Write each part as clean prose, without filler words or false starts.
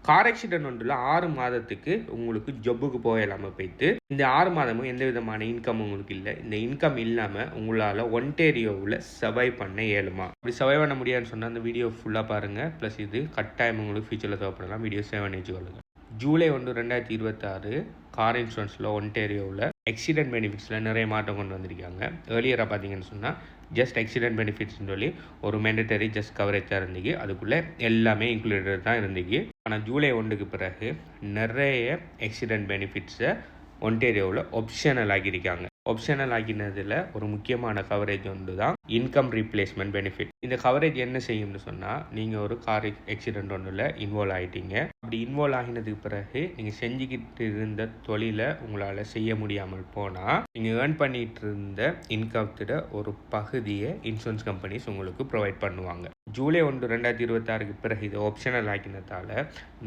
Car accident ஒன்றில் 6 மாதத்துக்கு உங்களுக்கு ஜொப்புக்கு போகலாமல் போயிட்டு இந்த 6 மாதமும் எந்த விதமான இன்கம் உங்களுக்கு இல்லை. இந்த இன்கம் இல்லாமல் உங்களால் ஒன்டேரியோவில் சர்வை பண்ண இயலுமா? அப்படி சர்வை பண்ண முடியாதுன்னு சொன்னால் அந்த வீடியோ ஃபுல்லாக பாருங்கள். ப்ளஸ் இது கட்டாயம் உங்களுக்கு ஃபியூச்சரில் தேவைப்படலாம். வீடியோ சேவ் பண்ணி வச்சுக்கொள்ளுங்க. ஜூலை 1, 2026 கார் இன்சூரன்ஸில் ஒன்டேரியோவில் ஆக்சிடென்ட் பெனிஃபிட்ஸில் நிறைய மாற்றம் கொண்டு வந்திருக்காங்க. ஏர்லியராக பார்த்தீங்கன்னு சொன்னால் ஜஸ்ட் ஆக்சிடென்ட் பெனிஃபிட்ஸ்னு சொல்லி ஒரு மேண்டட்டரி ஜஸ்ட் கவரேஜாக இருந்துச்சு. அதுக்குள்ளே எல்லாமே இன்க்ளூடட் தான் இருந்துச்சு. ஆனால் ஜூலை 1க்கு பிறகு நிறைய ஆக்சிடென்ட் பெனிஃபிட்ஸை ஒன்டேரியோவில் ஆப்ஷனல் ஆகியிருக்காங்க. ஆப்ஷனல் ஆகினதில் ஒரு முக்கியமான கவரேஜ் ஒன்று தான் இன்கம் ரீப்ளேஸ்மெண்ட் பெனிஃபிட். இந்த கவரேஜ் என்ன செய்யும்னு சொன்னால், நீங்கள் ஒரு கார் ஆக்சிடென்ட் ஒன்றில் இன்வால்வ் ஆகிட்டீங்க. அப்படி இன்வால்வ் ஆகினதுக்கு பிறகு நீங்கள் செஞ்சுக்கிட்டு இருந்த தொழிலை உங்களால் செய்ய முடியாமல் போனால் நீங்கள் ஏர்ன் பண்ணிகிட்டு இருந்த இன்கத்தோட ஒரு பகுதியை இன்சூரன்ஸ் கம்பெனிஸ் உங்களுக்கு ப்ரொவைட் பண்ணுவாங்க. ஜூலை 1, 2026 பிறகு இது ஆப்ஷனல் ஆகினதால்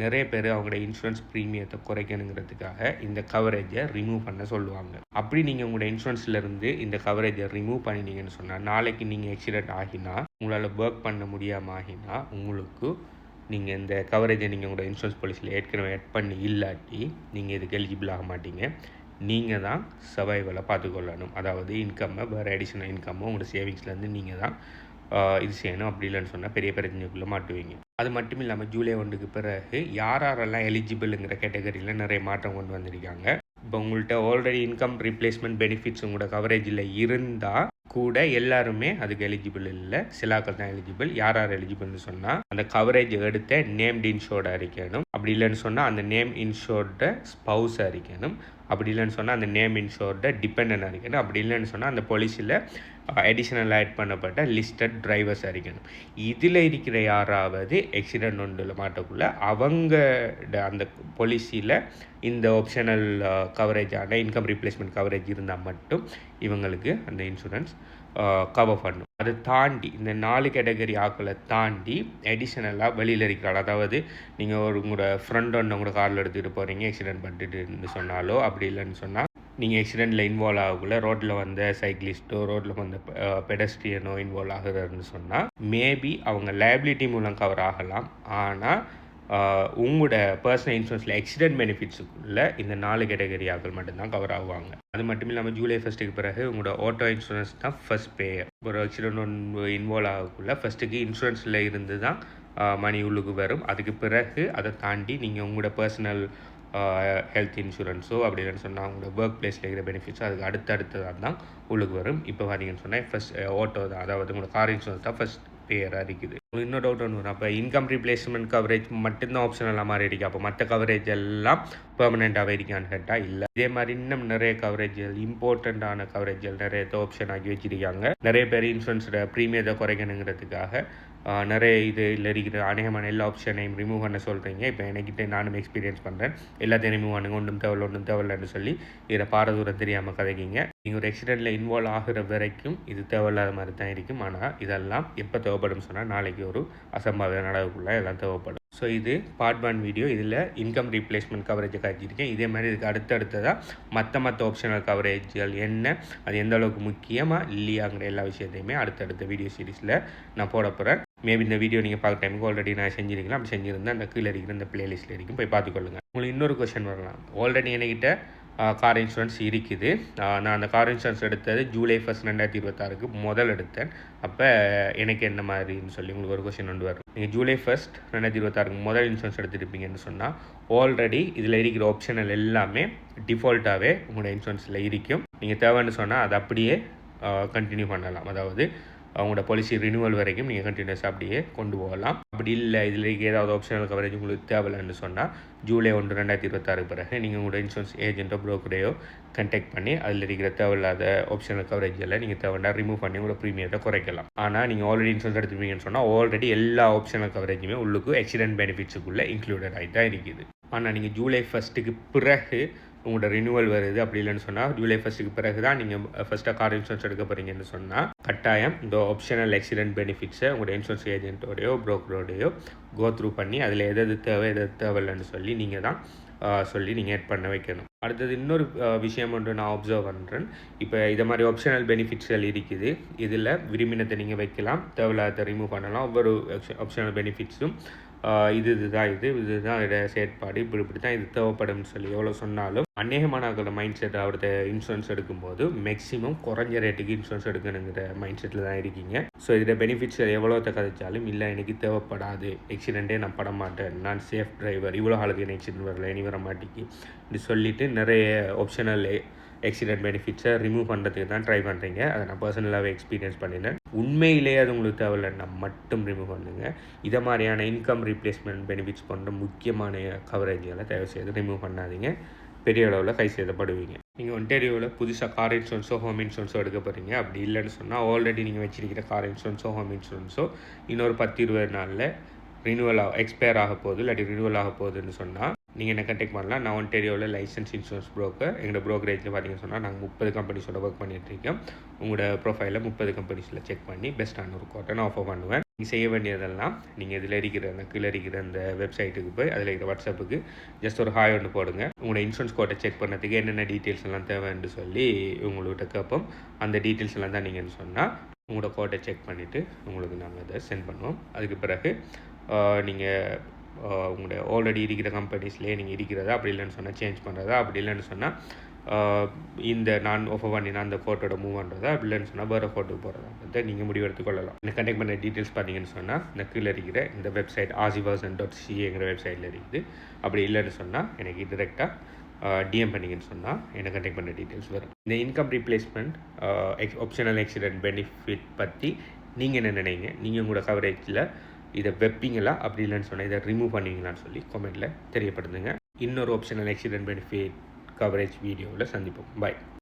நிறைய பேர் அவங்களோட இன்சூரன்ஸ் ப்ரீமியத்தை குறைக்கணுங்கிறதுக்காக இந்த கவரேஜை ரிமூவ் பண்ண சொல்லுவாங்க. அப்படி நீங்கள் உங்களோட இன்சூரன்ஸ்லேருந்து இந்த கவரேஜை ரிமூவ் பண்ணிட்டீங்கன்னு சொன்னால், நாளைக்கு நீங்கள் ஆக்சிடென்ட் ஆகினா உங்களால் ஒர்க் பண்ண முடியாமல் ஆகினா உங்களுக்கு நீங்கள் இந்த கவரேஜை நீங்கள் உங்களோட இன்சூரன்ஸ் பாலிசியில் ஏற்கனவே ஆட் பண்ணி இல்லாட்டி நீங்கள் இதுக்கு எலிஜிபிள் ஆக மாட்டீங்க. நீங்கள் தான் சர்வைவலை பார்த்துக்கொள்ளணும். அதாவது இன்கம்மை வேறு அடிஷனல் இன்கம்மை உங்களோட சேவிங்ஸ்லேருந்து நீங்கள் தான் இது செய்யணும். அப்படி இல்லைன்னு சொன்னால் பெரிய பிரச்சனைக்குள்ளே மாட்டுவீங்க. அது மட்டும் இல்லாமல் ஜூலை 1க்கு பிறகு யாரெல்லாம் எலிஜிபிளுங்கிற கேட்டகரியில் நிறைய மாற்றம் கொண்டு வந்திருக்காங்க. இப்போ உங்கள்கிட்ட ஆல்ரெடி இன்கம் ரீப்ளேஸ்மெண்ட் பெனிஃபிட்ஸ் உங்களோட கவரேஜில் இருந்தால் கூட எல்லாருமே அதுக்கு எலிஜிபிள் இல்லை. சிலாக்கள் தான் எலிஜிபிள். யார் எலிஜிபிள்னு சொன்னால் அந்த கவரேஜ் எடுத்த நேம்டு இன்ஷோர்டாக இருக்கணும். அப்படி இல்லைன்னு சொன்னால் அந்த நேம் இன்ஷோர்ட ஸ்பவுஸாக இருக்கணும். அப்படி இல்லைன்னு சொன்னால் அந்த நேம் இன்ஷோர்ட டிபெண்டனாக இருக்கணும். அப்படி இல்லைன்னு சொன்னால் அந்த பாலிசியில் அடிஷனல் ஆட் பண்ணப்பட்ட லிஸ்டட் டிரைவர்ஸாக இருக்கணும். இதில் இருக்கிற யாராவது ஆக்சிடென்ட் ஒன்றில் மாட்டக்குள்ள அவங்களோட அந்த பாலிசியில் இந்த ஆப்ஷனல் கவரேஜான இன்கம் ரீப்ளேஸ்மெண்ட் கவரேஜ் இருந்தால் மட்டும் இவங்களுக்கு அந்த இன்சூரன்ஸ் கவர் பண்ணும். அதை தாண்டி இந்த 4 கேட்டகரி ஆக்களை தாண்டி அடிஷனலாக வெளியில் இருக்கிறாள், அதாவது நீங்கள் உங்களோட ஃப்ரெண்ட் ஒன்று உங்களோட காரில் எடுத்துகிட்டு போகிறீங்க, ஆக்சிடென்ட் பண்ணிட்டுன்னு சொன்னாலோ, அப்படி இல்லைன்னு சொன்னால் நீங்கள் ஆக்சிடெண்ட்டில் இன்வால்வ் ஆகக்குள்ள ரோட்டில் வந்த சைக்கிளிஸ்ட்டோ ரோட்டில் வந்த பெடஸ்ட்ரியனோ இன்வால்வ் ஆகுறாருன்னு சொன்னால் மேபி அவங்க லைபிலிட்டி மூலம் கவர் ஆகலாம். ஆனால் உங்களோட பர்சனல் இன்சூரன்ஸில் ஆக்சிடென்ட் பெனிஃபிட்ஸுக்குள்ளே இந்த 4 கேட்டகரி ஆக்கள் மட்டும்தான் கவர் ஆகுவாங்க. அது மட்டும் இல்லாமல் ஜூலை 1க்கு பிறகு உங்களோட ஆட்டோ இன்சூரன்ஸ் தான் ஃபர்ஸ்ட் பேயர். ஒரு ஆக்சிடென்ட் ஒன்று இன்வால்வ் ஆகக்குள்ள ஃபஸ்ட்டுக்கு இன்சூரன்ஸில் இருந்து தான் மணி உள்ளுக்கு வரும். அதுக்கு பிறகு அதை தாண்டி நீங்கள் உங்களோட பர்சனல் ஹெல்த் இன்சூரன்ஸோ அப்படி இல்லைன்னு சொன்னால் அவங்களோட ஒர்க் பிளேஸில் இருக்கிற பெனிஃபிட்ஸோ அதுக்கு அடுத்தடுத்ததாக தான் உள்ளுக்கு வரும். இப்போ பார்த்தீங்கன்னு சொன்னால் ஃபஸ்ட் ஆட்டோ தான், அதாவது உங்களோட கார் இன்சூரன்ஸ் தான் ஃபஸ்ட் பேயராக இருக்குது. இன்னொரு டவுட் ஒன்று வரும். அப்போ இன்கம் ரீப்ளேஸ்மெண்ட் கவரேஜ் மட்டும்தான் ஆப்ஷனலாக மாறி இருக்கு. அப்போ மற்ற கவரேஜ் எல்லாம் பெர்மனெண்ட்டாகவே இருக்கான்னு கேட்டால் இல்லை. இதே மாதிரி இன்னும் நிறைய கவரேஜ்கள், இம்பார்ட்டண்ட்டான கவரேஜ்கள் நிறைய ஆப்ஷன் ஆக்கி வச்சிருக்காங்க. நிறைய பேர் இன்சூரன்ஸோட ப்ரீமியத்தை குறைக்கணுங்கிறதுக்காக நிறைய இதில் இருக்கிற அநேகமான எல்லா ஆப்ஷனையும் ரிமூவ் பண்ண சொல்கிறீங்க. இப்போ எனக்கிட்ட நானும் எக்ஸ்பீரியன்ஸ் பண்ணுறேன். எல்லாத்தையும் ரிமூவ் பண்ணுங்க, ஒன்றும் தேவையில்லைன்னு சொல்லி இதில் பாரதூரம் தெரியாமல் கதைக்கிங்க. நீங்கள் ஒரு ஆக்சிடெண்ட்டில் இன்வால்வ் ஆகிற வரைக்கும் இது தேவையில்லாத மாதிரி தான் இருக்கும். ஆனால் இதெல்லாம் எப்போ தேவைப்படும் சொன்னால் நாளைக்கு ஒரு அசம்பாவித நடவுக்குள்ளே எல்லாம் தேவைப்படும். ஸோ இது பார்ட் 1 வீடியோ. இதில் இன்கம் ரீப்ளேஸ்மெண்ட் கவரேஜை காய்ச்சிருக்கேன். இதே மாதிரி இதுக்கு அடுத்ததாக மற்ற ஆப்ஷனல் கவரேஜ்கள் என்ன, அது எந்த அளவுக்கு முக்கியமாக இல்லையாங்கிற எல்லா விஷயத்தையுமே அடுத்தடுத்த வீடியோ சீரிஸில் நான் போட போகிறேன். மேபி இந்த வீடியோ நீங்கள் பார்க்க டைமுக்கு ஆல்ரெடி நான் செஞ்சுருக்கலாம். அப்படி செஞ்சுருந்தேன் அந்த கீழே இருக்கிற இந்த பிளேலிஸ்ட்டில் இருக்கும், போய் பார்த்துக்கொள்ளுங்கள். உங்களுக்கு இன்னொரு கொஸ்டின் வரலாம். ஆல்ரெடி என்கிட்ட கார் இன்சூரன்ஸ் இருக்குது. நான் அந்த கார் இன்சூரன்ஸ் எடுத்தது ஜூலை 1, 2026 முதல் எடுத்தேன். அப்போ எனக்கு என்ன மாதிரின்னு சொல்லி உங்களுக்கு ஒரு கொஸ்டின் கொண்டு வரும். நீங்கள் ஜூலை 1, 2026 முதல் இன்சூரன்ஸ் எடுத்துருப்பீங்கன்னு சொன்னால் ஆல்ரெடி இதில் இருக்கிற ஆப்ஷனல் எல்லாமே டிஃபால்ட்டாகவே உங்களோட இன்சூரன்ஸில் இருக்கும். நீங்கள் தேவைன்னு சொன்னால் அதை அப்படியே கண்டினியூ பண்ணலாம். அதாவது அவங்களோட பாலிசி ரினியூவல் வரைக்கும் நீங்கள் கண்டினியூஸாக அப்படியே கொண்டு போகலாம். அப்படி இல்லை இதில் ஏதாவது ஆப்ஷனல் கவரேஜ் உங்களுக்கு தேவையில்லைன்னு சொன்னால் ஜூலை 1, 2026 பிறகு நீங்கள் உங்களோட இன்சூரன்ஸ் ஏஜென்ட்டோ ப்ரோக்கரையோ கண்டெக்ட் பண்ணி அதில் இருக்கிற தேவையில்லாத ஆப்ஷனல் கவரேஜில் நீங்கள் தேவைன்னா ரிமூவ் பண்ணி உங்களோட ப்ரீமியத்தை குறைக்கலாம். ஆனால் நீங்கள் ஆல்ரெடி இன்சூரன்ஸ் எடுத்துப்பீங்கன்னு சொன்னால் ஆல்ரெடி எல்லா ஆப்ஷனல் கவரேஜுமே உள்ளுக்கு ஆக்சிடென்ட் பெனிஃபிட்ஸுக்குள்ளே இன்க்ளூடட் ஆகி தான் இருக்குது. ஆனால் நீங்கள் ஜூலை 1க்கு பிறகு உங்களோட ரினியூவல் வருது, அப்படி இல்லைன்னு சொன்னால் ஜூலை 1க்கு பிறகு தான் நீங்கள் ஃபஸ்ட்டாக கார் இன்சூரன்ஸ் எடுக்க போகிறீங்கன்னு சொன்னால் கட்டாயம் இந்த ஆப்ஷனல் ஆக்சிடென்ட் பெனிஃபிட்ஸை உங்களோட இன்சூரன்ஸ் ஏஜென்ட்டோடையோ ப்ரோக்கரோடையோ கோ த்ரூ பண்ணி அதில் எது தேவையில்லைன்னு சொல்லி நீங்கள் தான் நீங்கள் ஆட் பண்ண வைக்கணும். அடுத்தது இன்னொரு விஷயம் ஒன்று நான் அப்சர்வ் பண்ணுறேன். இப்போ இதை மாதிரி ஆப்ஷனல் பெனிஃபிட்ஸ்கள் இருக்குது. இதில் விரும்பினத்தை நீங்கள் வைக்கலாம், தேவையில்லாத ரிமூவ் பண்ணலாம். ஒவ்வொரு ஆப்ஷனல் பெனிஃபிட்ஸும் இதுதான் அதோட செயற்பாடு, இப்படி தான் இது தேவைப்படும்னு சொல்லி எவ்வளோ சொன்னாலும் அநேகமான ஆக்களோட மைண்ட் செட் அவர்கிட்ட இன்சூரன்ஸ் எடுக்கும்போது மேக்ஸிமம் குறைஞ்ச ரேட்டுக்கு இன்சூரன்ஸ் எடுக்கணுங்கிற மைண்ட் செட்டில் தான் இருக்கீங்க. ஸோ இதோட பெனிஃபிட்ஸ் எவ்வளோத்த கதைச்சாலும் இல்லை எனக்கு தேவைப்படாது, ஆக்சிடெண்ட்டே நான் பட மாட்டேன், நான் சேஃப் டிரைவர், இவ்வளோ ஆளுக்கு என்ன ஆக்சிடென்ட் வரல, இனி வர மாட்டேங்கி இப்படி சொல்லிவிட்டு நிறைய ஆப்ஷனல் ஆக்சிடென்ட் பெனிஃபிட்ஸை ரிமூவ் பண்ணுறதுக்கு தான் ட்ரை பண்ணுறீங்க. அதை நான் பர்சனலாகவே எக்ஸ்பீரியன்ஸ் பண்ணினேன். உண்மையிலேயே அது உங்களுக்கு தேவையில்லைன்னா மட்டும் ரிமூவ் பண்ணுங்கள். இதை மாதிரியான இன்கம் ரீப்ளேஸ்மெண்ட் பெனிஃபிட்ஸ் போன்ற முக்கியமான கவரேஜ்களை தயவு செய்து ரிமூவ் பண்ணாதீங்க. பெரிய அளவில் கை சேதப்படுவீங்க. நீங்கள் ஒன்டேரியோவில் புதுசாக கார் இன்சூரன்ஸோ ஹோம் இன்சூரன்ஸோ எடுக்க போகிறீங்க. அப்படி இல்லைன்னு சொன்னால் ஆல்ரெடி நீங்கள் வச்சிருக்கிற கார் இன்சூரன்ஸோ ஹோம் இன்சூரன்ஸோ இன்னொரு 10-20 நாளில் எக்ஸ்பயர் ஆக போகுது, இல்லாட்டி ரினியூவல் ஆக போகுதுன்னு சொன்னால் நீங்கள் என்ன கண்டெக்ட் பண்ணலாம். நான் ஒன்டேரியோவில் லைசன்ஸ் இன்சூரன்ஸ் ப்ரோக்கர். எங்களோட ப்ரோக்கரேஜில் பார்த்தீங்கன்னு சொன்னால் நாங்கள் 30 கம்பெனிஸோட ஒர்க் பண்ணிகிட்ருக்கோம். உங்களோட ப்ரொஃபைலில் 30 கம்பெனிஸில் செக் பண்ணி பெஸ்ட்டான ஒரு கோட்டை நான் ஆஃபர் பண்ணுவேன். நீங்கள் செய்ய வேண்டியதெல்லாம் நீங்கள் இதில் கீழே இருக்கிற அந்த வெப்சைட்டுக்கு போய் அதில் இருக்கிற வாட்ஸ்அப்புக்கு ஜஸ்ட் ஒரு ஹாய் ஒன்று போடுங்க. உங்களோட இன்சூரன்ஸ் கோட்டை செக் பண்ணுறதுக்கு என்னென்ன டீட்டெயில்ஸ் எல்லாம் தேவைன்னு சொல்லி உங்கள்கிட்ட கேட்போம். அந்த டீட்டெயில்ஸ் எல்லாம் தான் நீங்கள்னு சொன்னால் உங்களோட கோட்டை செக் பண்ணிவிட்டு உங்களுக்கு நாங்கள் அதை சென்ட் பண்ணுவோம். அதுக்கு பிறகு நீங்கள் உங்களோட ஆல்ரெடி இருக்கிற கம்பெனிஸ்லேயே நீங்கள் இருக்கிறதா, அப்படி இல்லைன்னு சொன்னால் சேஞ்ச் பண்ணுறதா, அப்படி இல்லைன்னு சொன்னால் இந்த நான் ஆஃபர் பண்ணினா அந்த ஃபோட்டோட மூவ் பண்ணுறதா, அப்படி இல்லைன்னு சொன்னால் வேறு ஃபோட்டோக்கு போகிறதா நீங்கள் முடிவு எடுத்துக்கொள்ளலாம். இந்த கண்டெக்ட் பண்ண டீட்டெயில்ஸ் பார்த்தீங்கன்னு சொன்னால் இந்த கீழே இருக்கிற இந்த வெப்சைட் azivasan.ca வெப்சைட்டில் இருக்குது. அப்படி இல்லைன்னு சொன்னால் எனக்கு டிரெக்டாக டிஎம் பண்ணிங்கன்னு சொன்னால் எனக்கு கண்டெக்ட் பண்ண டீட்டெயில்ஸ் வரும். இந்த income replacement optional accident benefit பற்றி நீங்கள் என்ன நினைங்க? நீங்கள் உங்களோட கவரேஜில் இதை வைப்பீங்களா, அப்படி இல்லைன்னு சொன்னால் இதை ரிமூவ் பண்ணுவீங்களான்னு சொல்லி கமெண்ட்டில் தெரியப்படுத்துங்க. இன்னொரு ஆப்ஷனல் ஆக்சிடென்ட் பெனிஃபிட் கவரேஜ் வீடியோவில் சந்திப்போம். பாய்.